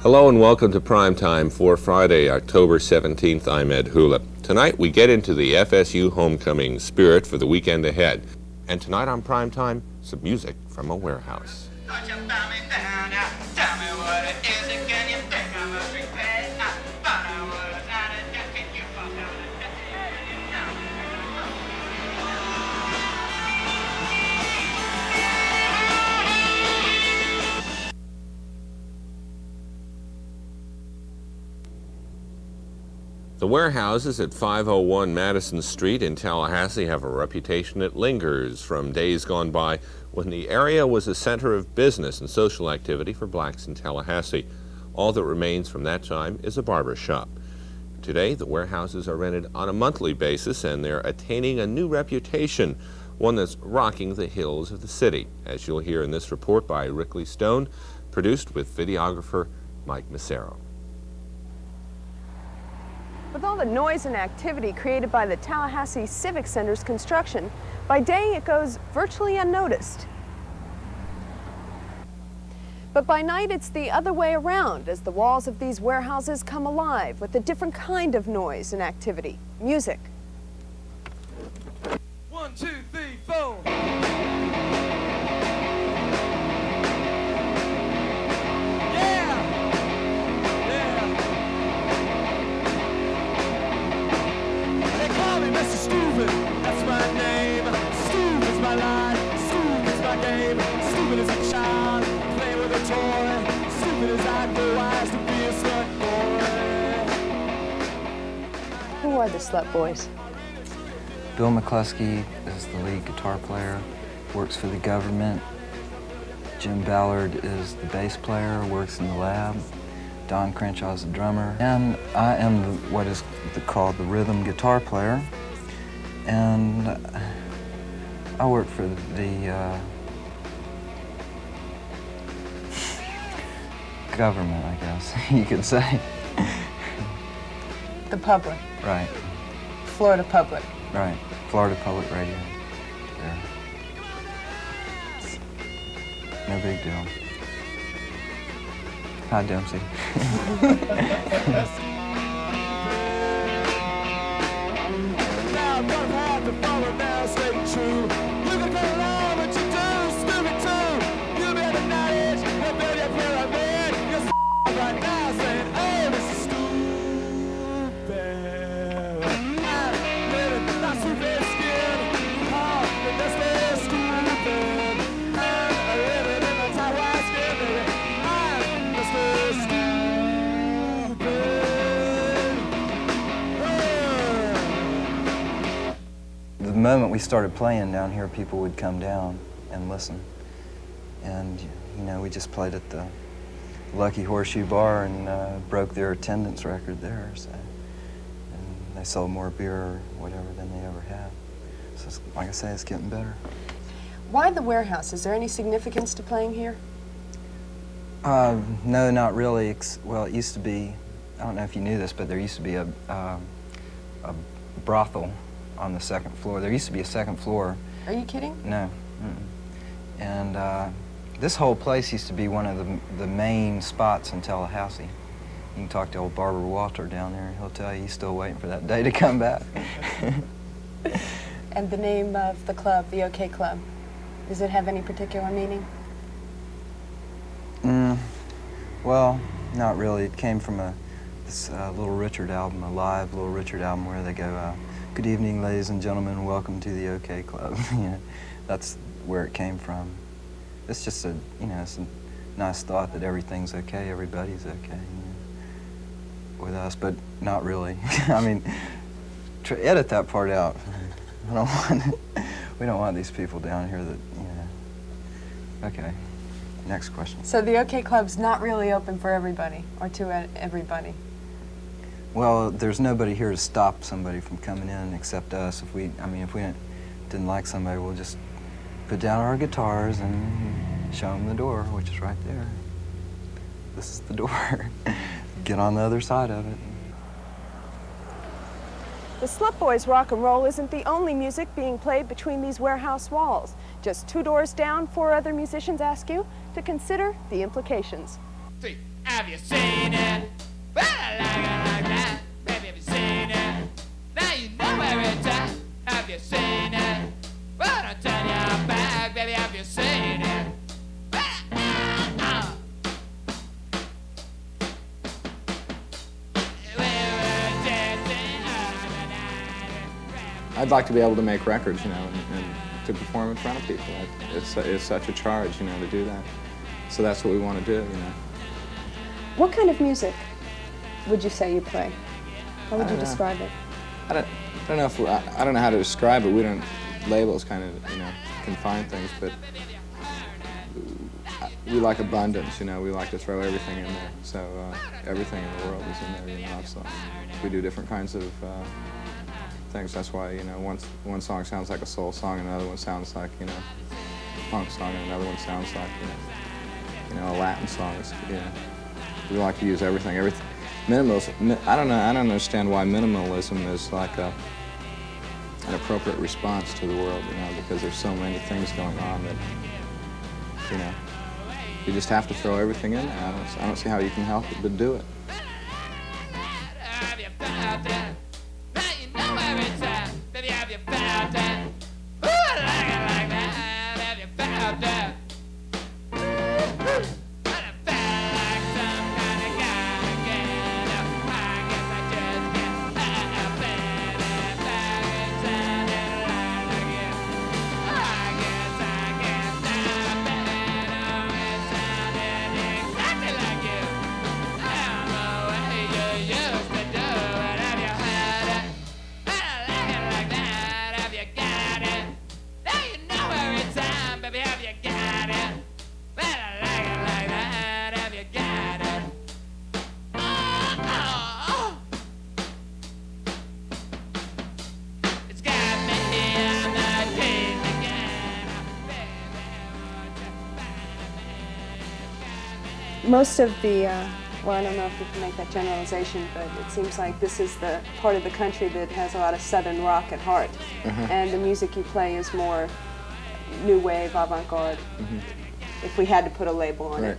Hello and welcome to Primetime for Friday, October 17th. I'm Ed Hulip. Tonight we get into the FSU homecoming spirit for the weekend ahead. And tonight on Primetime, some music from a warehouse. The warehouses at 501 Madison Street in Tallahassee have a reputation that lingers from days gone by when the area was a center of business and social activity for blacks in Tallahassee. All that remains from that time is a barber shop. Today, the warehouses are rented on a monthly basis and they're attaining a new reputation, one that's rocking the hills of the city, as you'll hear in this report by Ricklie Stone, produced with videographer Mike Massaro. With all the noise and activity created by the Tallahassee Civic Center's construction, by day it goes virtually unnoticed. But by night it's the other way around as the walls of these warehouses come alive with a different kind of noise and activity, music. 1, 2, 3, 4. Mr. Stupid, that's my name. Stupid's my line, stupid's my game. Stupid as a child, playing with a toy. Stupid as I'd go wise to be a slut boy. Who are the Slut Boys? Bill McCluskey is the lead guitar player, works for the government. Jim Ballard is the bass player, works in the lab. Don Crenshaw is the drummer. And I am what is called the rhythm guitar player. And I work for the government, I guess you could say. The public. Right. Florida Public. Right. Florida Public Radio. There. No big deal. Hi, Dempsey. To follow now, stay true. You can go along, but you do, stupid too. You'll be at the night edge, they'll build your pyramid. You're right now saying, oh, this is stupid. I'm living not stupid skin. Oh, that's still stupid. I'm living in the Taiwan skin, baby. I'm Mr. Stupid. The moment we started playing down here, people would come down and listen. And, you know, we just played at the Lucky Horseshoe Bar and broke their attendance record there. So, and they sold more beer or whatever than they ever had. So, like I say, it's getting better. Why the warehouse? Is there any significance to playing here? No, not really. Well, it used to be, I don't know if you knew this, but there used to be a brothel on the second floor. There used to be a second floor. Are you kidding? No. And this whole place used to be one of the main spots in Tallahassee. You can talk to old Barbara Walter down there, and he'll tell you he's still waiting for that day to come back. And the name of the club, the OK Club, does it have any particular meaning? Well, not really. It came from this Little Richard album, a live Little Richard album where they go, good evening, ladies and gentlemen, welcome to the OK Club. You know, that's where it came from. It's just a, you know, it's a nice thought that everything's okay, everybody's okay, you know, with us, but not really. I mean, edit that part out. I don't want it. We don't want these people down here that, you know. Okay, next question. So the OK Club's not really open for everybody, or to everybody? Well, there's nobody here to stop somebody from coming in except us. If we didn't like somebody, we'll just put down our guitars and show them the door, which is right there. This is the door. Get on the other side of it. The Slut Boys rock and roll isn't the only music being played between these warehouse walls. Just 2 doors down, 4 other musicians ask you to consider the implications. Have you seen it? Well, I like it like that. Baby, have you seen it? Now you know where it's at. Have you seen it? Well, don't turn your back, baby, have you seen it? I'd like to be able to make records, you know, and to perform in front of people. It's such a charge, you know, to do that. So that's what we want to do, you know. What kind of music would you say you play? How would you describe it? I don't know if I don't know how to describe it. We don't labels kind of, you know, confine things, but we like abundance, you know. We like to throw everything in there. So everything in the world is in there, you know. So we do different kinds of things. That's why, you know, one song sounds like a soul song, and another one sounds like, you know, a punk song, and another one sounds like, you know, a Latin song. It's, you know, we like to use everything. Minimalism. I don't understand why minimalism is like an appropriate response to the world, you know, because there's so many things going on that, you know, you just have to throw everything in there. I don't see how you can help it but do it. Most of the, well, I don't know if you can make that generalization, but it seems like this is the part of the country that has a lot of Southern rock at heart. And the music you play is more new wave, avant-garde, if we had to put a label on it.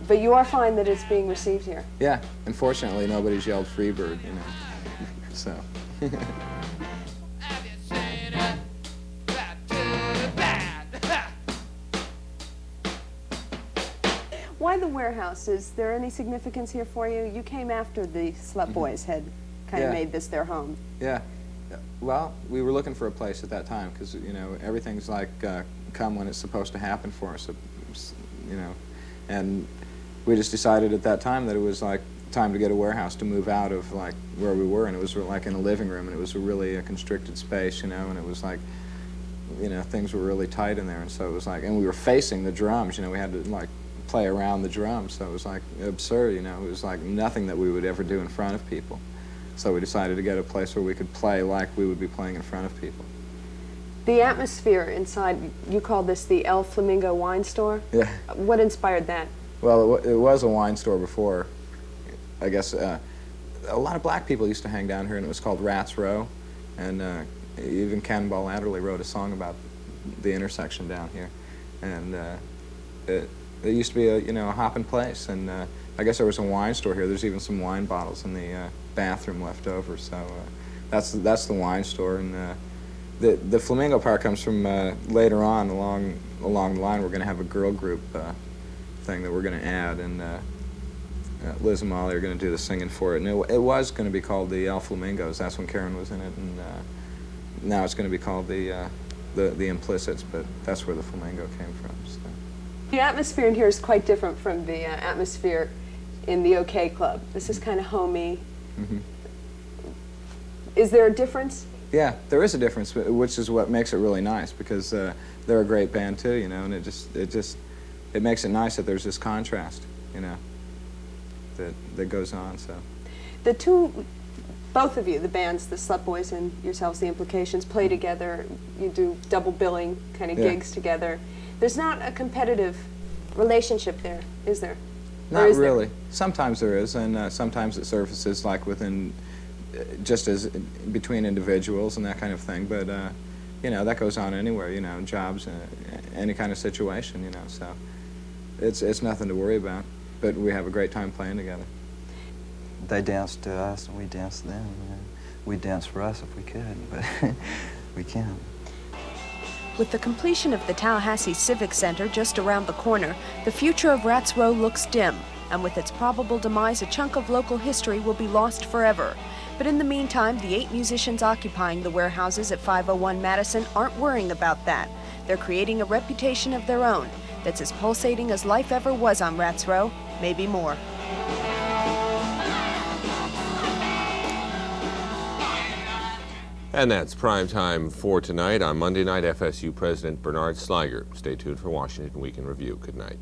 But you are finding that it's being received here. Yeah, unfortunately, nobody's yelled Freebird, you know, so. Why the warehouse? Is there any significance here for you? You came after the Slut Boys had kind of made this their home. Yeah. Well, we were looking for a place at that time because, you know, everything's like come when it's supposed to happen for us, you know. And we just decided at that time that it was like time to get a warehouse to move out of like where we were, and it was like in a living room, and it was really a constricted space, you know, and it was like, you know, things were really tight in there, and so it was like, and we were facing the drums, you know, we had to like play around the drums, so it was like absurd, you know, it was like nothing that we would ever do in front of people. So we decided to get a place where we could play like we would be playing in front of people. The atmosphere inside, you call this the El Flamingo wine store? Yeah. What inspired that? Well, it was a wine store before. I guess a lot of black people used to hang down here, and it was called Rats Row, and even Cannonball Adderley wrote a song about the intersection down here, and it used to be a, you know, a hopping place, and I guess there was a wine store here. There's even some wine bottles in the bathroom left over, so that's the wine store. And the Flamingo part comes from later on along the line. We're going to have a girl group thing that we're going to add, and Liz and Molly are going to do the singing for it. And it was going to be called the El Flamingos. That's when Karen was in it, and now it's going to be called the Implicits, but that's where the Flamingo came from. So. The atmosphere in here is quite different from the atmosphere in the OK Club. This is kind of homey. Is there a difference? Yeah, there is a difference, which is what makes it really nice, because they're a great band too, you know, and it makes it nice that there's this contrast, you know, that goes on. So the two, both of you, the bands, the Slut Boys and yourselves, the Implications, play together. You do double billing kind of gigs together. There's not a competitive relationship there, is there? Not really. Sometimes there is, and sometimes it surfaces like within, just as between individuals and that kind of thing. But you know, that goes on anywhere. You know, jobs, any kind of situation. You know, so it's nothing to worry about. but we have a great time playing together. They danced to us and we danced to them. You know. We'd dance for us if we could, but we can't. With the completion of the Tallahassee Civic Center just around the corner, the future of Rats Row looks dim, and with its probable demise, a chunk of local history will be lost forever. But in the meantime, the 8 musicians occupying the warehouses at 501 Madison aren't worrying about that. They're creating a reputation of their own that's as pulsating as life ever was on Rats Row, maybe more. And that's prime time for tonight. On Monday night, FSU President Bernard Sliger. Stay tuned for Washington Week in Review. Good night.